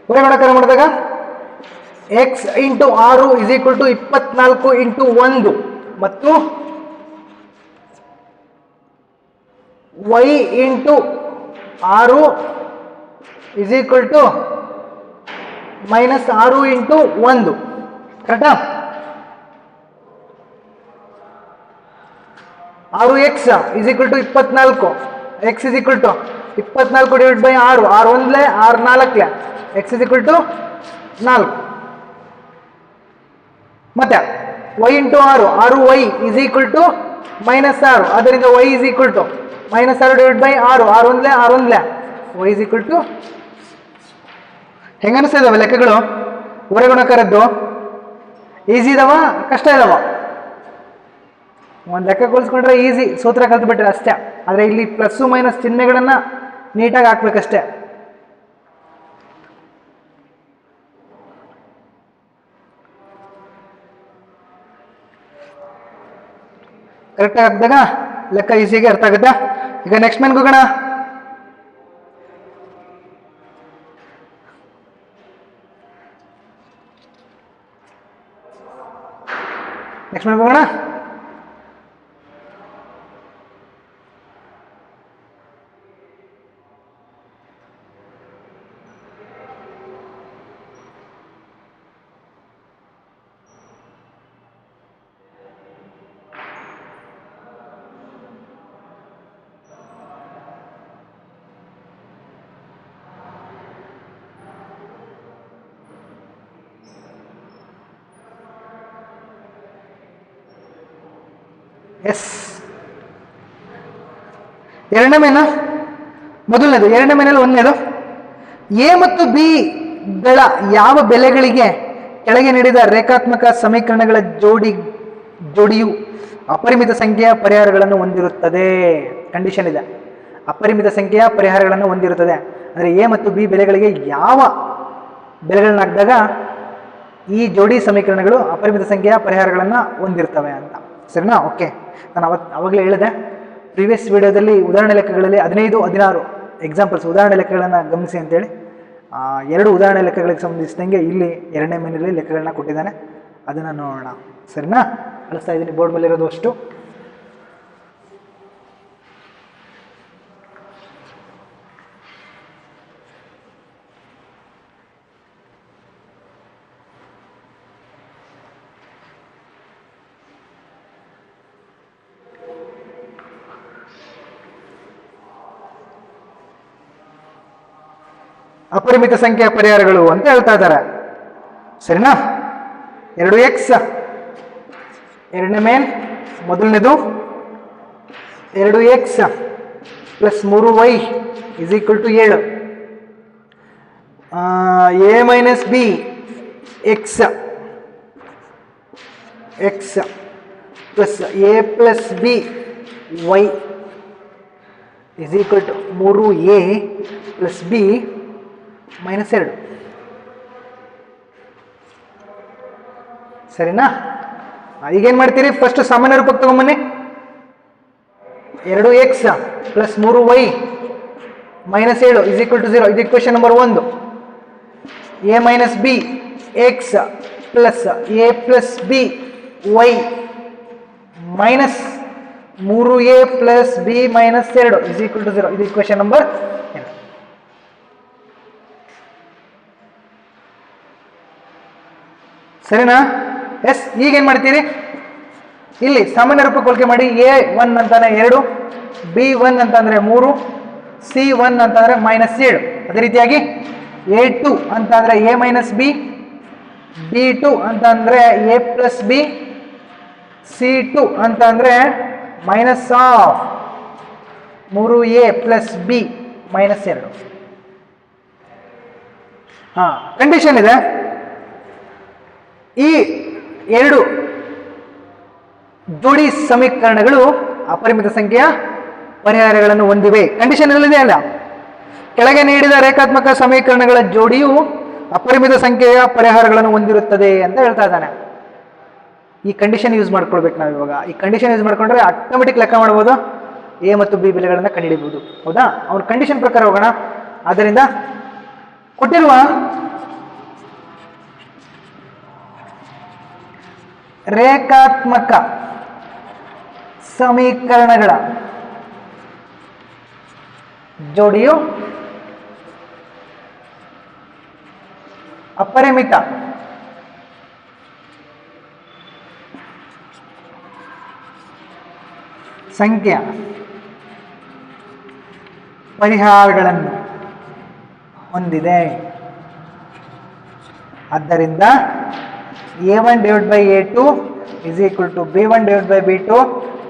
ಹೊರೆ ಗುಣಾಕಾರ ಮಾಡಿದಾಗ x into 6 is equal to 24 into 1 ಮತ್ತು y into 6 is equal to minus 6 into 1. ಕರೆಕ್ಟಾ? 6x is equal to 24. X is equal to 24 divide by 6 6 1 6 4 x is equal to 4. ಮತ್ತೆ y into 6 y is equal to minus 6. ಆದ್ದರಿಂದ y is equal to minus 6 divide by 6 6 1 Y is equal to. ಹೆಂಗ ಅನಿಸ್ತಾ ಇದಾವೆ ಲೆಕ್ಕಗಳು? ಹೊರೆ ಗುಣಕಾರದ್ದು easy ಇದಾವ ಕಷ್ಟ ಇದಾವ? ಒಂದು ಲೆಕ್ಕ ಕೊಲ್ಸ್ಕೊಂಡ್ರೆ ಈಸಿ, ಸೂತ್ರ ಕಲ್ತ್ಬಿಟ್ರೆ ಅಷ್ಟೇ. ಆದರೆ ಇಲ್ಲಿ ಪ್ಲಸ್ಸು ಮೈನಸ್ ಚಿಹ್ನೆಗಳನ್ನ ನೀಟಾಗಿ ಹಾಕ್ಬೇಕಷ್ಟೇ. ಕರೆಕ್ಟಾಗಿ ಹಾಕಿದಾಗ ಲೆಕ್ಕ ಈಸಿಯಾಗಿ ಅರ್ಥ ಆಗುತ್ತಾ? ಈಗ ನೆಕ್ಸ್ಟ್ ಮೆನ್ಗೆ ಹೋಗೋಣ. ನೆಕ್ಸ್ಟ್ ಮೆನ್ಗೆ ಹೋಗೋಣ. ಎಸ್, ಎರಡನೇ ಮೇನ ಮೊದಲನೇದು, ಎರಡನೇ ಮೇನಲ್ಲಿ ಒಂದನೇದು. ಎ ಮತ್ತು ಬಿ ಗಳ ಯಾವ ಬೆಲೆಗಳಿಗೆ ಕೆಳಗೆ ನೀಡಿದ ರೇಖಾತ್ಮಕ ಸಮೀಕರಣಗಳ ಜೋಡಿಯು ಅಪರಿಮಿತ ಸಂಖ್ಯೆಯ ಪರಿಹಾರಗಳನ್ನು ಹೊಂದಿರುತ್ತದೆ. ಕಂಡೀಷನ್ ಇದೆ, ಅಪರಿಮಿತ ಸಂಖ್ಯೆಯ ಪರಿಹಾರಗಳನ್ನು ಹೊಂದಿರುತ್ತದೆ. ಅಂದರೆ ಎ ಮತ್ತು ಬಿ ಬೆಲೆಗಳಿಗೆ ಯಾವ ಬೆಲೆಗಳನ್ನ ಹಾಕಿದಾಗ ಈ ಜೋಡಿ ಸಮೀಕರಣಗಳು ಅಪರಿಮಿತ ಸಂಖ್ಯೆಯ ಪರಿಹಾರಗಳನ್ನು ಹೊಂದಿರ್ತವೆ ಅಂತ. ಸರಿನಾ? ಓಕೆ, ನಾನು ಅವಾಗಲೇ ಹೇಳಿದೆ ಪ್ರೀವಿಯಸ್ ವಿಡಿಯೋದಲ್ಲಿ ಉದಾಹರಣೆ ಲೆಕ್ಕಗಳಲ್ಲಿ 15 16 ಎಕ್ಸಾಂಪಲ್ಸ್ ಉದಾಹರಣೆ ಲೆಕ್ಕಗಳನ್ನು ಗಮನಿಸಿ ಅಂತೇಳಿ. 2 ಉದಾಹರಣೆ ಲೆಕ್ಕಗಳಿಗೆ ಸಂಬಂಧಿಸಿದಂಗೆ ಇಲ್ಲಿ ಎರಡನೇ ಮೇನಲ್ಲಿ ಲೆಕ್ಕಗಳನ್ನ ಕೊಟ್ಟಿದ್ದಾನೆ, ಅದನ್ನು ನೋಡೋಣ. ಸರಿನಾ? ಅಳಿಸ್ತಾ ಇದ್ದೀನಿ ಬೋರ್ಡ್ ಮೇಲೆ ಇರೋದು ಅಷ್ಟು. ಅಪರಿಮಿತ ಸಂಖ್ಯೆಯ ಪರಿಹಾರಗಳು ಅಂತ ಹೇಳ್ತಾ ಇದ್ದಾರೆ. ಸರಿನಾ? 2x ಎರಡನೇ ಮೇನ್, ಮೊದಲನೇದು 2x plus 3y is equal to 7. A minus b x plus a plus b y is equal to 3a plus b minus 2. ಸರಿನಾ? ಈಗೇನು ಮಾಡ್ತೀರಿ? ಫಸ್ಟ್ ಸಾಮಾನ್ಯ ರೂಪಕ್ಕೆ ತಗೊಂಬನ್ನಿ. 2x plus 3y minus 7 is equal to 0. ಇದು equation number 1. a minus b x plus a plus b y minus 3a plus b minus 2 is equal to 0. ಇದು equation number 2. ಸರಿನಾ? S. ಈಗೇನು ಮಾಡ್ತೀರಿ? ಇಲ್ಲಿ ಸಾಮಾನ್ಯ ರೂಪಕ್ಕೆ ಹೋಲಿಕೆ ಮಾಡಿ. a1 ಅಂತಾನೆ 2, b1 ಅಂತಂದ್ರೆ 3, c1 ಅಂತಂದ್ರೆ ಮೈನಸ್ 7. ಅದೇ ರೀತಿಯಾಗಿ a2 ಅಂತಂದ್ರೆ a ಮೈನಸ್ b, b2 ಅಂತಂದ್ರೆ a ಪ್ಲಸ್ b, c2 ಅಂತಂದ್ರೆ minus of 3a plus b minus 2. Condition ಇದೆ. ಈ ಎರಡು ಜೋಡಿ ಸಮೀಕರಣಗಳು ಅಪರಿಮಿತ ಸಂಖ್ಯೆಯ ಪರಿಹಾರಗಳನ್ನು ಹೊಂದಿವೆ. ಕಂಡೀಷನ್ ಎಲ್ಲಿದೆ ಅಲ್ಲ? ಕೆಳಗೆ ನೀಡಿದ ರೇಖಾತ್ಮಕ ಸಮೀಕರಣಗಳ ಜೋಡಿಯು ಅಪರಿಮಿತ ಸಂಖ್ಯೆಯ ಪರಿಹಾರಗಳನ್ನು ಹೊಂದಿರುತ್ತದೆ ಅಂತ ಹೇಳ್ತಾ ಇದ್ದಾನೆ. ಈ ಕಂಡೀಷನ್ ಯೂಸ್ ಮಾಡ್ಕೊಳ್ಬೇಕು ನಾವು ಇವಾಗ. ಈ ಕಂಡೀಷನ್ ಯೂಸ್ ಮಾಡ್ಕೊಂಡ್ರೆ ಆಟೋಮೆಟಿಕ್ ಲೆಕ್ಕ ಮಾಡ್ಬೋದು, ಎ ಮತ್ತು ಬಿ ಬೆಲೆಗಳನ್ನು ಕಂಡುಹಿಡಿಯಬಹುದು. ಹೌದಾ? ಅವ್ರ ಕಂಡೀಷನ್ ಪ್ರಕಾರ ಹೋಗೋಣ. ಆದ್ದರಿಂದ ಕೊಟ್ಟಿರುವ ರೇಖಾತ್ಮಕ ಸಮೀಕರಣಗಳ ಜೋಡಿಯು ಅಪರಿಮಿತ ಸಂಖ್ಯೆಯ ಪರಿಹಾರಗಳನ್ನು ಹೊಂದಿದೆ. ಆದ್ದರಿಂದ a1 divided by a2 is equal to b1 divided by b2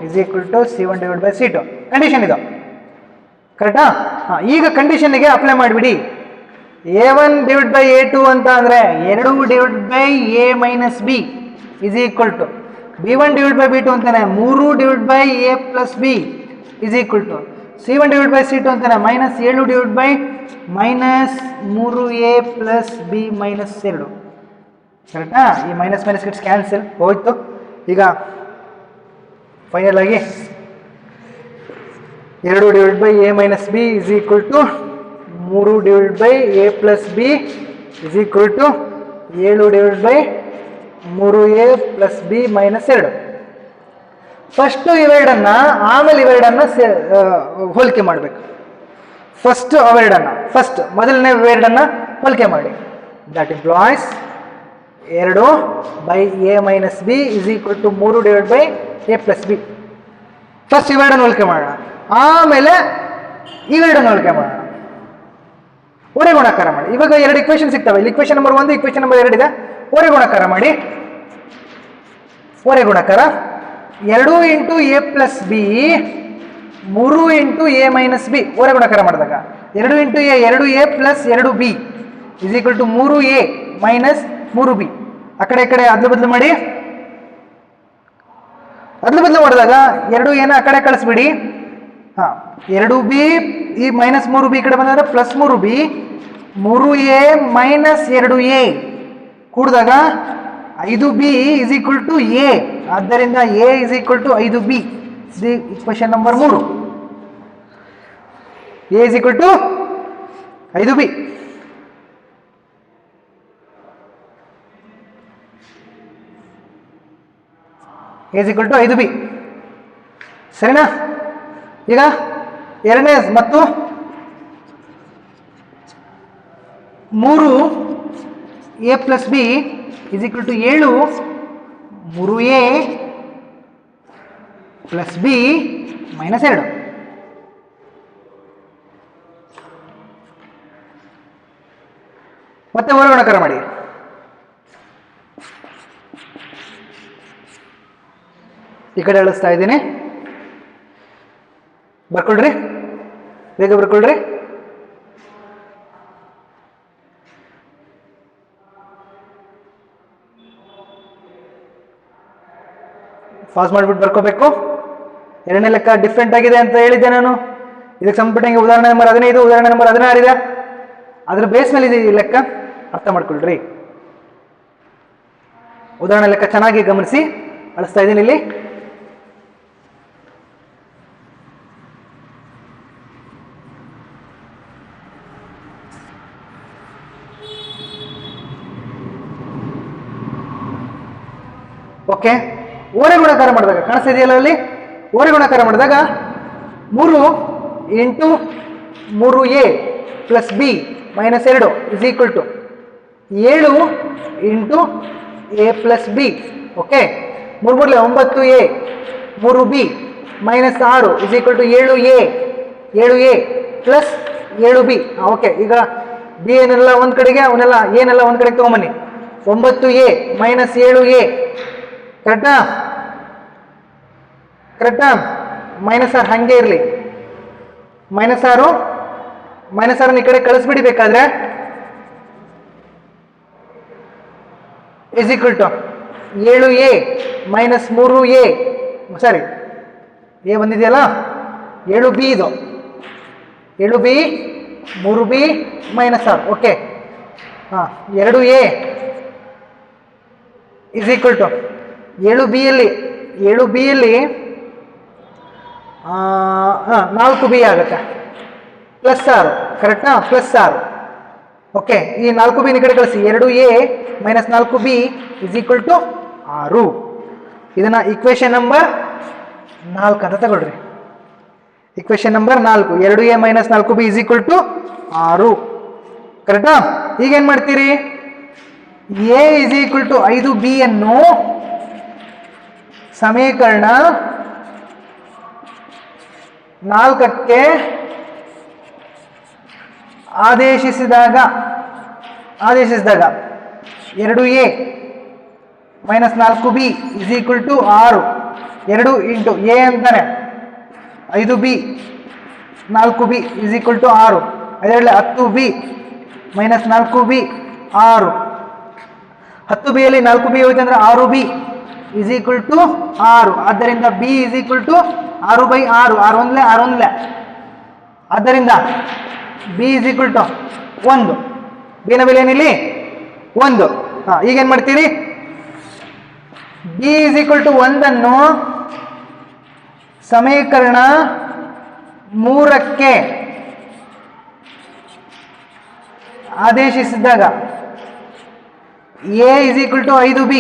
is equal to c1 divided by c2. Condition ಇದು ಕರೆಕ್ಟಾ? ಈಗ ಕಂಡೀಷನ್ಗೆ ಅಪ್ಲೈ ಮಾಡಿಬಿಡಿ. a1 divided by a2 ಅಂತ ಅಂದರೆ 2 divided by a minus b is equal to b1 divided by b2 ಅಂತಾನೆ 3 divided by a plus b is equal to c1 divided by c2 ಅಂತಾನೆ minus 7 divided by minus 3a plus b minus 2. ಕರೆಕ್ಟಾ? ಈ minus minus gets cancel ಹೋಯ್ತು. ಈಗ final ಆಗಿ 2 divide by a minus b is equal to 3 divide by a plus b is equal to 7 divide by 3a plus b minus 2. First ಇವೆರಡನ್ನು ಆಮೇಲೆ ಇವೆರಡನ್ನು ಹೋಲಿಕೆ ಮಾಡಬೇಕು. ಫಸ್ಟ್ ಅವೆರಡನ್ನು ಮೊದಲನೇ ಇವೆರಡನ್ನು ಹೋಲಿಕೆ ಮಾಡಿ. That implies 2 by a minus b is equal to 3 divide by a plus b. First ಇವೆರಡನ್ನು ಹೋಲಿಕೆ ಮಾಡೋಣ, ಆಮೇಲೆ ಇವೆರಡನ್ನು ಹೋಲಿಕೆ ಮಾಡೋಣ. ಒರೆ ಗುಣಾಕಾರ ಮಾಡಿ. ಇವಾಗ 2 ಇಕ್ವೇಶನ್ ಸಿಗ್ತವೆ. ಇಲ್ಲಿ ಇಕ್ವೇಶನ್ ನಂಬರ್ 1, ಇಕ್ವೇಶನ್ ನಂಬರ್ 2 ಇದೆ. ಒರೆ ಗುಣಾಕಾರ ಮಾಡಿ. ಒರೆ ಗುಣಾಕಾರ 2 into A plus B 3 into A minus B. ಒರೆ ಗುಣಾಕಾರ ಮಾಡಿದಾಗ 2 into A 2a plus 2b is equal to 3a minus 3b. ಆ ಕಡೆ ಈ ಕಡೆ ಅದ್ಲು ಬದಲು ಮಾಡಿ. ಅದ್ಲು ಬದಲು ಮಾಡಿದಾಗ 2a ಆ ಕಡೆ ಕಳಿಸ್ಬಿಡಿ. 2b ಈ ಮೈನಸ್ 3b ಈ ಕಡೆ ಬಂದಾಗ plus 3b, 3a minus 2a ಕೂಡಿದಾಗ 5b is equal to A. ಆದ್ದರಿಂದ A is equal to 5b. Equation number 3. A is equal to 5b. is equal to 5b. ಸರಿನಾ? ಈಗ ಎರಡನೇ ಮತ್ತು 3a plus b is equal to 7 3a plus b minus 2. ಮತ್ತೆ ಒರೆ ಗುಣಾಕಾರ ಮಾಡಿ. ಈ ಕಡೆ ಅಳಿಸ್ತಾ ಇದ್ದೀನಿ, ಬರ್ಕೊಳ್ರಿ, ಬೇಗ ಬರ್ಕೊಳ್ರಿ. ಪಾಸ್ ಮಾಡಿಬಿಟ್ಟು ಬರ್ಕೋಬೇಕು. ಎರಡನೇ ಲೆಕ್ಕ ಡಿಫ್ರೆಂಟ್ ಆಗಿದೆ ಅಂತ ಹೇಳಿದ್ದೆ ನಾನು. ಇದಕ್ಕೆ ಸಂಬಂಧಪಟ್ಟಂಗೆ ಉದಾಹರಣೆ ನಂಬರ್ 15, ಉದಾಹರಣೆ ನಂಬರ್ 16 ಇದೆ. ಅದ್ರ ಬೇಸ್ ಮೇಲೆ ಇದೆ ಈ ಲೆಕ್ಕ, ಅರ್ಥ ಮಾಡ್ಕೊಳ್ರಿ. ಉದಾಹರಣೆ ಲೆಕ್ಕ ಚೆನ್ನಾಗಿ ಗಮನಿಸಿ, ಅಳಿಸ್ತಾ ಇದ್ದೀನಿ ಇಲ್ಲಿ. ಓಕೆ, ಓರೆ ಗುಣಾಕಾರ ಮಾಡಿದಾಗ ಕಾಣಿಸ್ತಾ ಇದೆಯಲ್ಲ ಅಲ್ಲಿ, ಓರೆ ಗುಣಾಕಾರ ಮಾಡಿದಾಗ 3 into 3a plus b minus 2 is equal to 7 into A plus b. Okay, 3 9a 3b minus 6 is equal to 7a plus 7b. Okay, ಈಗ ಬಿ ಏನೆಲ್ಲ ಒಂದು ಕಡೆಗೆ, ಅವನ್ನೆಲ್ಲ ಏನೆಲ್ಲ ಒಂದು ಕಡೆಗೆ ತೊಗೊಂಬನ್ನಿ. 9a ಮೈನಸ್ 7a, ಕರೆಕ್ಟಾ? ಕರೆಕ್ಟಾ? ಮೈನಸ್ 6 ಹಾಗೆ ಇರಲಿ. ಮೈನಸ್ 6 ಈ ಕಡೆ ಕಳಿಸ್ಬಿಡಿ ಬೇಕಾದ್ರೆ. Is equal to 7a minus 3a, sorry A ಬಂದಿದೆಯಲ್ಲ, 7b ಇದು, 7b 3b ಮೈನಸ್ 6. ಓಕೆ, ಹಾಂ, 2a is equal to 7b ಯಲ್ಲಿ 4b ಆಗುತ್ತೆ, ಪ್ಲಸ್ 6, ಕರೆಕ್ಟಾ? ಪ್ಲಸ್ 6. ಓಕೆ, ಈ 4b ಈ ಕಡೆ ಕಳಿಸಿ. 2a minus 4b is equal to 6. ಇದನ್ನ ಈಕ್ವೇಶನ್ ನಂಬರ್ 4 ಅಂತ ತಗೊಳ್ರಿ. Equation number 4, 2a minus 4b is equal to 6. ಕರೆಕ್ಟಾ? ಈಗೇನ್ ಮಾಡ್ತೀರಿ? a is equal to 5b ಅನ್ನು ಸಮೀಕರಣ 4ಕ್ಕೆ ಆದೇಶಿಸಿದಾಗ 2a minus 4b is equal to 6. 2 into a ಅಂತಾನೆ 5b 4b is equal to 6. ಅದರಲ್ಲಿ 10b ಮೈನಸ್ 4b 6. 10b ಯಲ್ಲಿ 4b ಹೋಯ್ತು ಅಂದ್ರೆ 6b ಇಸ್ ಈಕ್ವಲ್ ಟು 6. ಆದ್ದರಿಂದ b ಇಸ್ ಈಕ್ವಲ್ ಟು 6/6, 6 ಆದ್ದರಿಂದ b is equal to 1. b ನ ಬೆಲೆ ಏನಿಲ್ಲಿ? 1. ಈಗೇನ್ ಮಾಡ್ತೀರಿ? b ಇಸ್ ಈಕ್ವಲ್ ಟು 1 ಅನ್ನು ಸಮೀಕರಣ 3ಕ್ಕೆ ಆದೇಶಿಸಿದಾಗ a is equal to 5b,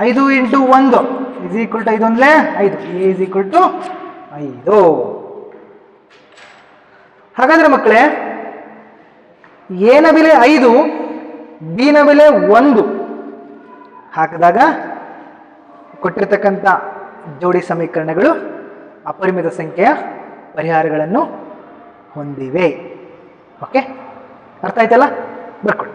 5 into 1 is equal to 5 1 5, a is equal to 5. ಹಾಗಾದ್ರೆ ಮಕ್ಕಳೇ, ಎ ನ ಬೆಲೆ 5, ಬಿ ನ ಬೆಲೆ 1 ಹಾಕಿದಾಗ ಕೊಟ್ಟಿರ್ತಕ್ಕಂಥ ಜೋಡಿ ಸಮೀಕರಣಗಳು ಅಪರಿಮಿತ ಸಂಖ್ಯೆಯ ಪರಿಹಾರಗಳನ್ನು ಹೊಂದಿವೆ. ಓಕೆ, ಅರ್ಥ ಆಯ್ತಲ್ಲ? ಬರ್ಕೊಳ್ಳಿ.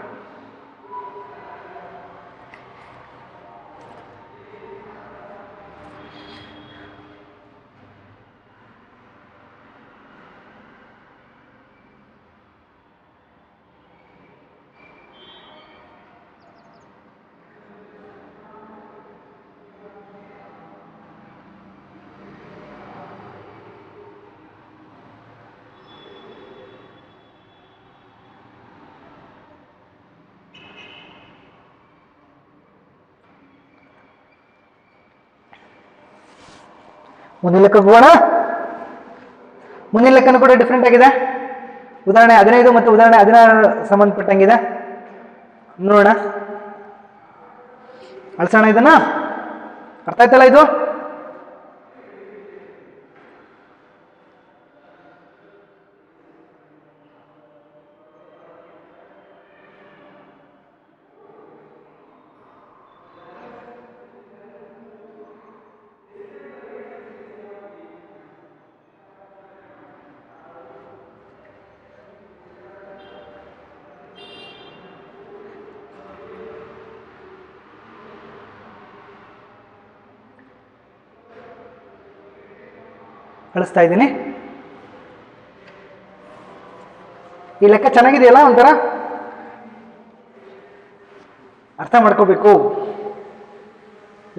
ಮುಂದಿನ ಲೆಕ್ಕಕ್ಕೆ ಹೋಗೋಣ. ಮುಂದಿನ ಲೆಕ್ಕನೂ ಕೂಡ ಡಿಫ್ರೆಂಟ್ ಆಗಿದೆ. ಉದಾಹರಣೆ 15 ಮತ್ತು ಉದಾಹರಣೆ 16 ಸಂಬಂಧಪಟ್ಟಂಗಿದೆ. ನೋಡೋಣ, ಅಳಿಸೋಣ. ಇದನ್ನ ಅರ್ಥ ಆಯ್ತಲ್ಲ? ಇದು ಕಳಿಸ್ತಾ ಇದ್ದೀನಿ. ಈ ಲೆಕ್ಕ ಚೆನ್ನಾಗಿದೆಯಲ್ಲ? ಒಂಥರ ಅರ್ಥ ಮಾಡ್ಕೋಬೇಕು.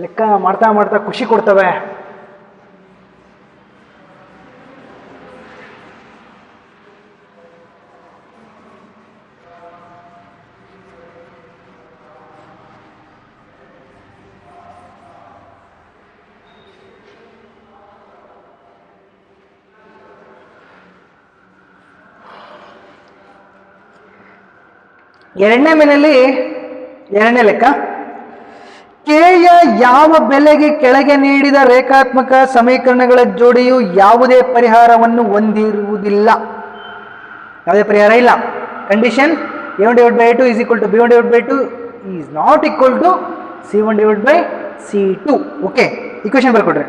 ಲೆಕ್ಕ ಮಾಡ್ತಾ ಮಾಡ್ತಾ ಖುಷಿ ಕೊಡ್ತವೆ. ಎರಡನೇ ಮೇನಲ್ಲಿ ಎರಡನೇ ಲೆಕ್ಕ, ಕೆಯ ಯಾವ ಬೆಲೆಗೆ ಕೆಳಗೆ ನೀಡಿದ ರೇಖಾತ್ಮಕ ಸಮೀಕರಣಗಳ ಜೋಡಿಯು ಯಾವುದೇ ಪರಿಹಾರವನ್ನು ಹೊಂದಿರುವುದಿಲ್ಲ. ಯಾವುದೇ ಪರಿಹಾರ ಇಲ್ಲ. Condition a1/a2 is equal to b1/2 is not equal to c1/c2. Okay, equation ಬರ್ಕೊಡ್ರಿ.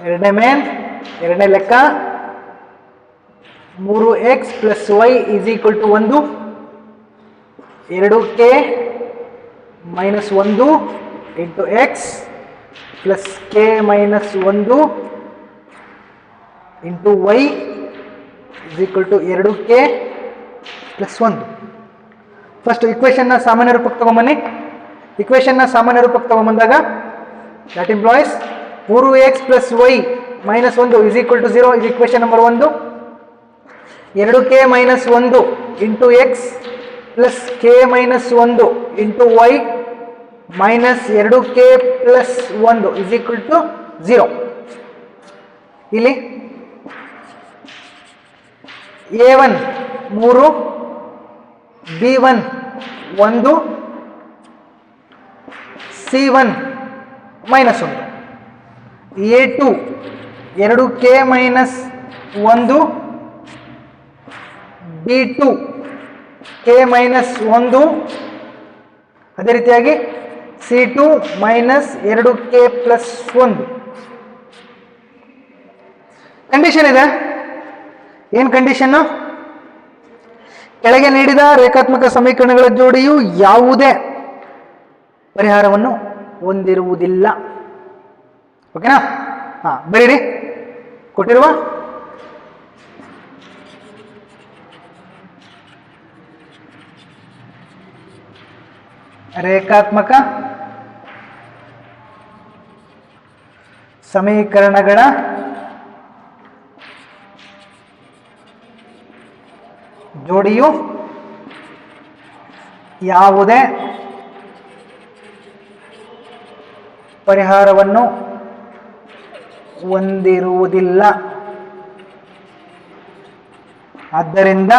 ಎರಡನೇ ಲೆಕ್ಕ 3x + y is equal to 1, 2k - 1 into x plus k minus 1 into y is equal to 2k plus 1. First ಇಕ್ವೇಶನ್ನ ಸಾಮಾನ್ಯ ರೂಪಕ್ಕೆ ತಗೊಂಬನ್ನಿ. ಇಕ್ವೇಶನ್ನ ಸಾಮಾನ್ಯ ರೂಪಕ್ಕೆ ತಗೊಂಬಂದಾಗ that implies 3x plus y minus 1 is equal to 0 is equation number 1. 2k minus 1 into x plus k minus 1 into y minus 2k plus 1 is equal to 0. ಇಲ್ಲಿ a1 3, b1 1, c1 minus 1, a2 2k minus 1, b2 k minus 1, ಅದೇ ರೀತಿಯಾಗಿ c2 minus 2k plus 1. Condition ಇದೆ. ಏನು condition? ಕೆಳಗೆ ನೀಡಿದ ರೇಖಾತ್ಮಕ ಸಮೀಕರಣಗಳ ಜೋಡಿಯು ಯಾವುದೇ ಪರಿಹಾರವನ್ನು ಹೊಂದಿರುವುದಿಲ್ಲ. ಓಕೆನಾ? ಬರೀರಿ. ಕೊಟ್ಟಿರುವ ರೇಖಾತ್ಮಕ ಸಮೀಕರಣಗಳ ಜೋಡಿಯು ಯಾವುದೇ ಪರಿಹಾರವನ್ನು ಹೊಂದಿರುವುದಿಲ್ಲ. ಆದ್ದರಿಂದ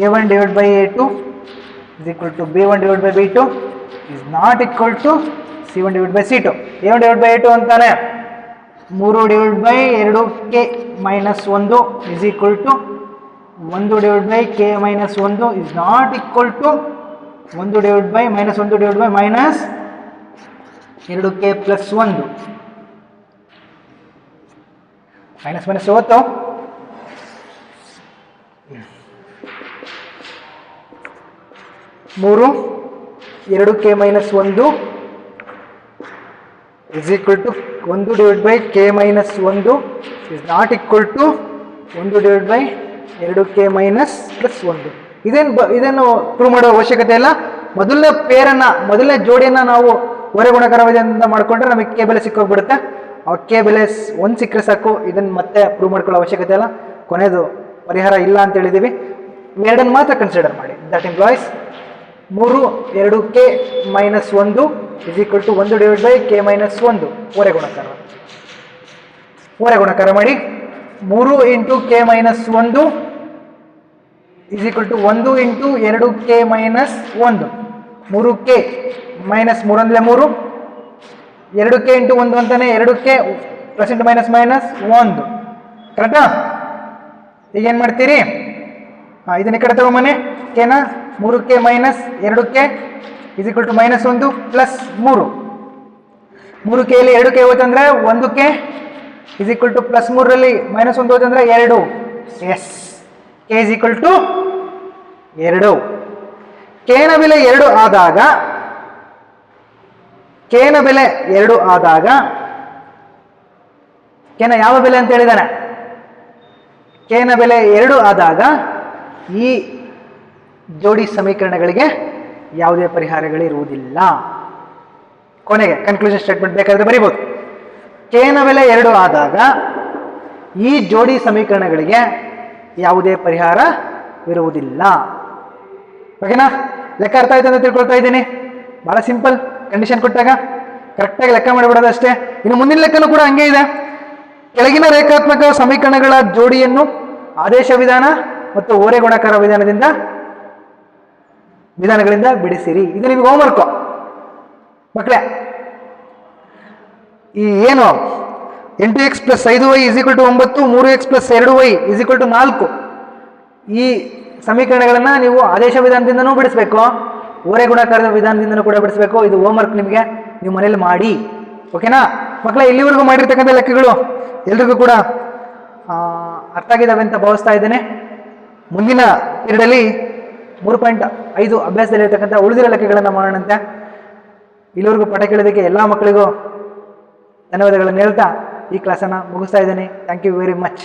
a1/a2 is equal to b1/b2 is not equal to c1/c2. a1/a2 ಅಂತಾನೆ 3/2k minus 1 is equal to 1/k minus 1 is not equal to 1/-1/- minus 2k plus 1. minus ಹೋಯ್ತು. ಮೂರು 2k minus 1 is equal to 1/k minus 1 is not equal to 1/2k minus plus 1. ಇದನ್ನು prove ಮಾಡೋ ಅವಶ್ಯಕತೆ ಇಲ್ಲ. ಮೊದಲನೇ ಜೋಡಿಯನ್ನು ನಾವು ಹೊರೆ ಗುಣಕರದಿಂದ ಮಾಡಿಕೊಂಡ್ರೆ ನಮಗೆ ಕೆ ಬೆಲೆ ಸಿಕ್ಕೋಗ್ಬಿಡುತ್ತೆ. ಆ ಕೆ ಬೆಲೆ 1 ಸಿಕ್ಕರೆ ಸಾಕು. ಇದನ್ನು ಮತ್ತೆ ಪ್ರೂವ್ ಮಾಡ್ಕೊಳ್ಳೋ ಅವಶ್ಯಕತೆ ಇಲ್ಲ. ಕೊನೆಯದು ಪರಿಹಾರ ಇಲ್ಲ ಅಂತ ಹೇಳಿದ್ದೀವಿ. ಎರಡನ್ನು ಮಾತ್ರ ಕನ್ಸಿಡರ್ ಮಾಡಿ. That implies 3 2k minus 1 is equal to 1/k minus 1 ಹೊರೆ ಗುಣಕಾರ ಮಾಡಿ. 3 into k minus 1 is equal to 1 into 2k minus 1. 3k minus 3 ಅಂದರೆ 3, 2k into 1 ಅಂತಾನೆ 2k ಪ್ಲಸ್ ಇಂಟು ಮೈನಸ್ 1. ಕರೆಕ್ಟಾ? ಈಗ ಏನು ಮಾಡ್ತೀರಿ? ಇದನ್ನ ಈ ಕಡೆ ತಗೊಂಬನ್ನಿ. ಕೆನ 3k minus 2k is equal to -1 plus 3. 3k ಇಲ್ಲಿ 2k ಹೋಯ್ತಂದ್ರೆ 1k is equal to plus 3ರಲ್ಲಿ -1 ಹೋಯ್ತಂದ್ರೆ 2. Yes, k is equal to 2. k ನ ಬೆಲೆ 2 ಆದಾಗ k ನ ಯಾವ ಬೆಲೆ ಅಂತ ಹೇಳಿದಾನೆ? k ನ ಬೆಲೆ 2 ಆದಾಗ ಈ ಜೋಡಿ ಸಮೀಕರಣಗಳಿಗೆ ಯಾವುದೇ ಪರಿಹಾರಗಳಿರುವುದಿಲ್ಲ. ಕೊನೆಗೆ ಕನ್ಕ್ಲೂಷನ್ ಸ್ಟೇಟ್ಮೆಂಟ್ ಬೇಕಾದ್ರೆ ಬರೀಬಹುದು. k ನ ಬೆಲೆ 2 ಆದಾಗ ಈ ಜೋಡಿ ಸಮೀಕರಣಗಳಿಗೆ ಯಾವುದೇ ಪರಿಹಾರವಿರುವುದಿಲ್ಲ. ಓಕೆನಾ? ಲೆಕ್ಕ ಅರ್ಥ ಆಯ್ತು ಅಂತ ತಿಳ್ಕೊಳ್ತಾ ಇದ್ದೀನಿ. ಬಹಳ ಸಿಂಪಲ್. ಕಂಡೀಷನ್ ಕೊಟ್ಟಾಗ ಕರೆಕ್ಟಾಗಿ ಲೆಕ್ಕ ಮಾಡಿಬಿಡೋದು ಅಷ್ಟೇ. ಇನ್ನು ಮುಂದಿನ ಲೆಕ್ಕನೂ ಕೂಡ ಹಂಗೆ ಇದೆ. ಕೆಳಗಿನ ರೇಖಾತ್ಮಕ ಸಮೀಕರಣಗಳ ಜೋಡಿಯನ್ನು ಆದೇಶ ವಿಧಾನ ಮತ್ತು ಓರೆ ಗುಣಾಕಾರ ವಿಧಾನಗಳಿಂದ ಬಿಡಿಸಿರಿ. ಇದು ನಿಮಗೆ ಹೋಮ್ವರ್ಕು ಮಕ್ಕಳೇ. ಈ ಏನು 8x + 5y = 9, 3x + 2y = 4 ಈ ಸಮೀಕರಣಗಳನ್ನು ನೀವು ಆದೇಶ ವಿಧಾನದಿಂದನೂ ಬಿಡಿಸ್ಬೇಕು, ಓರೆ ಗುಣಾಕಾರದ ವಿಧಾನದಿಂದನೂ ಕೂಡ ಬಿಡಿಸ್ಬೇಕು. ಇದು ಹೋಮ್ವರ್ಕ್ ನಿಮಗೆ, ನೀವು ಮನೇಲಿ ಮಾಡಿ. ಓಕೆನಾ ಮಕ್ಕಳೇ? ಇಲ್ಲಿವರೆಗೂ ಮಾಡಿರ್ತಕ್ಕಂಥ ಲೆಕ್ಕಗಳು ಎಲ್ರಿಗೂ ಕೂಡ ಅರ್ಥ ಆಗಿದ್ದಾವೆ ಅಂತ ಭಾವಿಸ್ತಾ ಇದ್ದೇನೆ. ಮುಂದಿನ ಪೀರಿಯಡಲ್ಲಿ 3.5 ಅಭ್ಯಾಸದಲ್ಲಿರ್ತಕ್ಕಂಥ ಉಳಿದಿರೋ ಲೆಕ್ಕಗಳನ್ನು ಮಾಡೋಣಂತೆ. ಇಲ್ಲಿವರೆಗೂ ಪಾಠ ಕೇಳೋದಕ್ಕೆ ಎಲ್ಲ ಮಕ್ಕಳಿಗೂ ಧನ್ಯವಾದಗಳನ್ನು ಹೇಳ್ತಾ ಈ ಕ್ಲಾಸನ್ನು ಮುಗಿಸ್ತಾ ಇದ್ದೇನೆ. Thank you very much.